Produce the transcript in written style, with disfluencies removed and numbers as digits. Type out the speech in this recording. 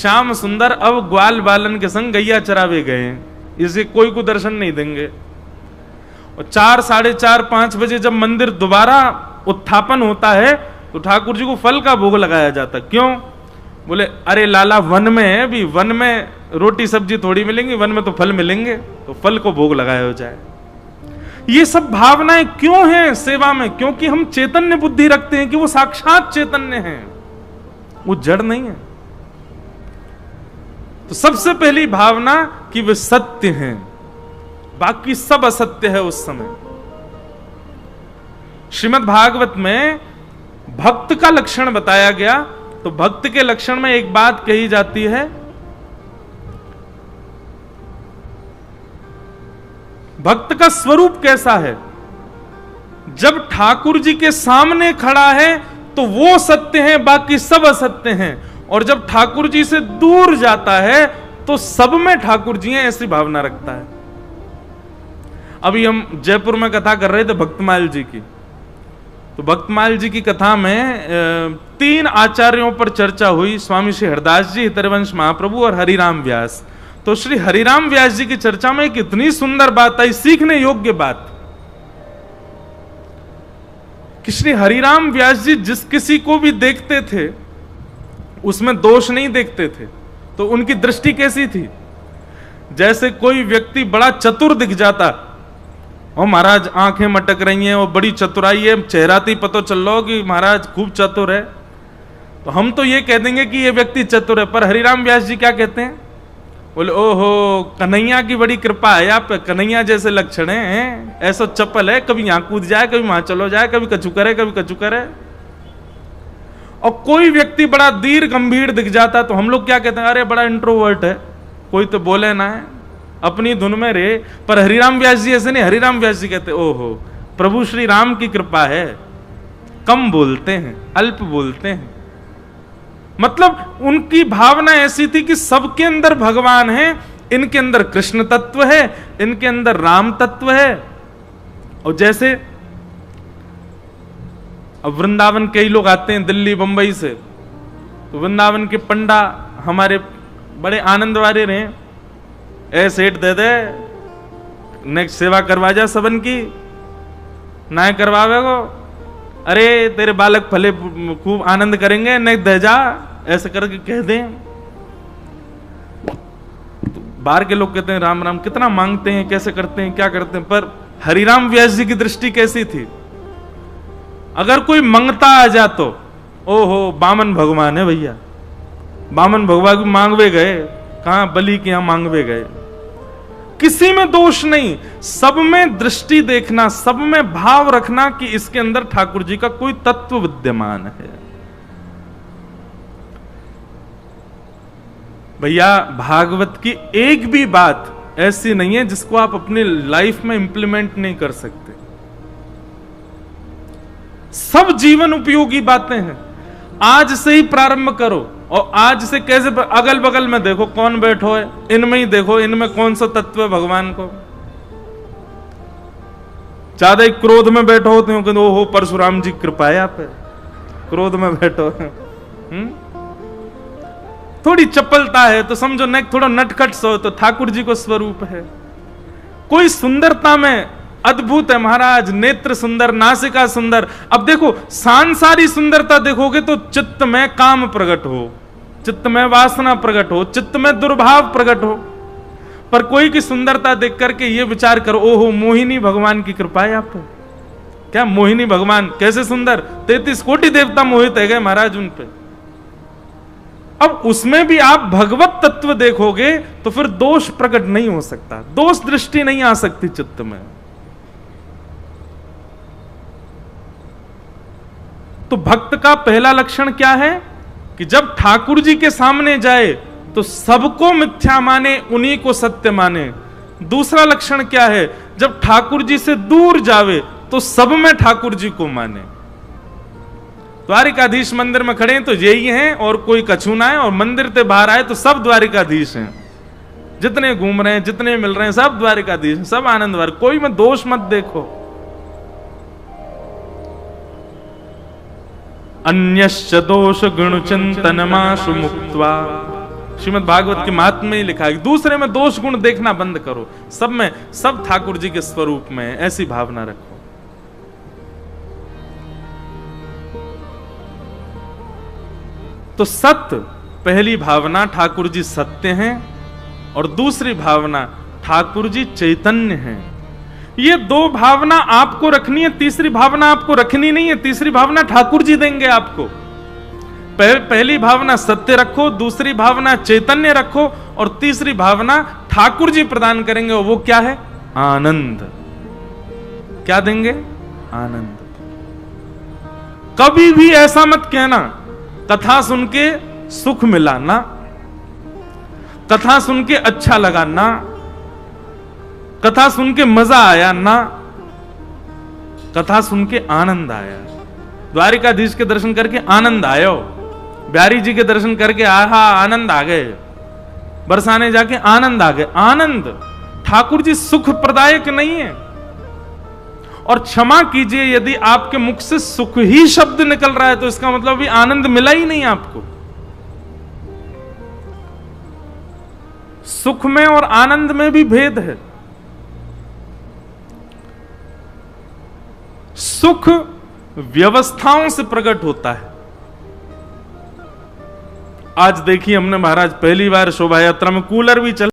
श्याम सुंदर अब ग्वाल बालन के संग गैया चरावे गए हैं, इसे कोई को दर्शन नहीं देंगे। और 4, 4:30, 5 बजे जब मंदिर दोबारा उत्थापन होता है तो ठाकुर जी को फल का भोग लगाया जाता। क्यों? बोले अरे लाला वन में है, अभी वन में रोटी सब्जी थोड़ी मिलेंगी, वन में तो फल मिलेंगे, तो फल को भोग लगाया हो जाए। ये सब भावनाएं क्यों हैं सेवा में? क्योंकि हम चैतन्य बुद्धि रखते हैं कि वो साक्षात चैतन्य है, वो जड़ नहीं है। तो सबसे पहली भावना कि वे सत्य हैं, बाकी सब असत्य है उस समय। श्रीमद् भागवत में भक्त का लक्षण बताया गया, तो भक्त के लक्षण में एक बात कही जाती है, भक्त का स्वरूप कैसा है? जब ठाकुर जी के सामने खड़ा है तो वो सत्य है, बाकी सब असत्य हैं, और जब ठाकुर जी से दूर जाता है तो सब में ठाकुर जी हैं, ऐसी भावना रखता है। अभी हम जयपुर में कथा कर रहे थे भक्तमाल जी की, तो भक्तमाल जी की कथा में 3 आचार्यों पर चर्चा हुई, स्वामी श्री हरदास जी, हितरवंश महाप्रभु और हरिराम व्यास। तो श्री हरिराम व्यास जी की चर्चा में एक इतनी सुंदर बात आई, सीखने योग्य बात, कि श्री हरिराम व्यास जी जिस किसी को भी देखते थे उसमें दोष नहीं देखते थे। तो उनकी दृष्टि कैसी थी? जैसे कोई व्यक्ति बड़ा चतुर दिख जाता, और महाराज आंखें मटक रही हैं और बड़ी चतुराई है, चेहरा ही पता चल रहा हो कि महाराज खूब चतुर है, तो हम तो ये कह देंगे कि ये व्यक्ति चतुर है। पर हरिराम व्यास जी क्या कहते हैं? बोले ओहो कन्हैया की बड़ी कृपा है आप पे, कन्हैया जैसे लक्षण हैं, ऐसा चप्पल है, कभी यहां कूद जाए, कभी वहां चलो जाए, कभी कछु करे, कभी कछु करे। और कोई व्यक्ति बड़ा धीर गंभीर दिख जाता तो हम लोग क्या कहते हैं? अरे बड़ा इंट्रोवर्ट है, कोई तो बोले ना है, अपनी धुन में रे। पर हरिराम व्यास जी ऐसे नहीं, हरिराम व्यास जी कहते ओहो प्रभु श्री राम की कृपा है, कम बोलते हैं, अल्प बोलते हैं। मतलब उनकी भावना ऐसी थी कि सबके अंदर भगवान है, इनके अंदर कृष्ण तत्व है, इनके अंदर राम तत्व है। और जैसे अब वृंदावन कई लोग आते हैं दिल्ली बंबई से, तो वृंदावन के पंडा हमारे बड़े आनंद वाले रहे, ए सेठ दे दे, नेक्स्ट सेवा करवा जा सबन की, ना करवावे को, अरे तेरे बालक फले खूब आनंद करेंगे, नहीं दे जा, ऐसे करके कह दें। तो बाहर के लोग कहते हैं राम राम, कितना मांगते हैं, कैसे करते हैं, क्या करते हैं। पर हरिराम व्यास जी की दृष्टि कैसी थी? अगर कोई मंगता आ जा तो ओहो बामन भगवान है भैया, बामन भगवान की मांगवे गए, कहां बलि के यहां मांगवे गए। किसी में दोष नहीं, सब में दृष्टि देखना, सब में भाव रखना कि इसके अंदर ठाकुर जी का कोई तत्व विद्यमान है। भैया भागवत की एक भी बात ऐसी नहीं है जिसको आप अपनी लाइफ में इंप्लीमेंट नहीं कर सकते। सब जीवन उपयोगी बातें हैं। आज से ही प्रारंभ करो, और आज से कैसे, अगल बगल में देखो कौन बैठो है, इनमें ही देखो इनमें कौन सा तत्व है भगवान को। ज्यादा ही क्रोध में बैठो होते हो कि ओहो परशुराम जी कृपा है आप पे, क्रोध में बैठो। थोड़ी चपलता है तो समझो नेक, थोड़ा नटखट सो तो ठाकुर जी को स्वरूप है। कोई सुंदरता में अद्भुत है महाराज, नेत्र सुंदर, नासिका सुंदर। अब देखो सांसारी सुंदरता देखोगे तो चित्त में काम प्रकट हो, चित्त में वासना प्रकट हो, चित्त में दुर्भाव प्रकट हो। पर कोई की सुंदरता देख करके ये विचार करो ओहो मोहिनी भगवान की कृपा है आप पे। क्या मोहिनी भगवान कैसे सुंदर, 33 कोटि देवता मोहित है गए महाराज उन पे। अब उसमें भी आप भगवत तत्व देखोगे तो फिर दोष प्रकट नहीं हो सकता, दोष दृष्टि नहीं आ सकती चित्त में। तो भक्त का पहला लक्षण क्या है कि जब ठाकुर जी के सामने जाए तो सबको मिथ्या माने, उन्हीं को सत्य माने। दूसरा लक्षण क्या है? जब ठाकुर जी से दूर जावे तो सब में ठाकुर जी को माने। द्वारिकाधीश मंदिर में खड़े हैं तो यही हैं और कोई कछु ना है, और मंदिर से बाहर आए तो सब द्वारिकाधीश हैं, जितने घूम रहे हैं, जितने मिल रहे हैं, सब द्वारिकाधीश, सब आनंदवार, कोई में दोष मत देखो। अन्यश्च दोष गुण चिंतन माशु मुक्त्वा श्रीमद् भागवत के महात्म्य में ही लिखा है, दूसरे में दोष गुण देखना बंद करो, सब में सब ठाकुर जी के स्वरूप में, ऐसी भावना रखो। तो सत्य, पहली भावना ठाकुर जी सत्य हैं, और दूसरी भावना ठाकुर जी चैतन्य हैं। ये दो भावना आपको रखनी है, तीसरी भावना आपको रखनी नहीं है। तीसरी भावना ठाकुर जी देंगे आपको। पहली भावना सत्य रखो, दूसरी भावना चैतन्य रखो, और तीसरी भावना ठाकुर जी प्रदान करेंगे, और वो क्या है? आनंद। क्या देंगे? आनंद। कभी भी ऐसा मत कहना कथा सुन के सुख मिला ना, कथा सुन के अच्छा लगा ना, कथा सुन के मजा आया ना, कथा सुन के आनंद आया। द्वारिकाधीश के दर्शन करके आनंद आयो, बिहारी जी के दर्शन करके आहा आनंद आ गए, बरसाने जाके आनंद आ गए। आनंद ठाकुर जी सुख प्रदायक नहीं है। और क्षमा कीजिए, यदि आपके मुख से सुख ही शब्द निकल रहा है तो इसका मतलब भी आनंद मिला ही नहीं आपको। सुख में और आनंद में भी भेद है। सुख व्यवस्थाओं से प्रकट होता है। आज देखिए, हमने महाराज पहली बार शोभा यात्रा में कूलर भी चल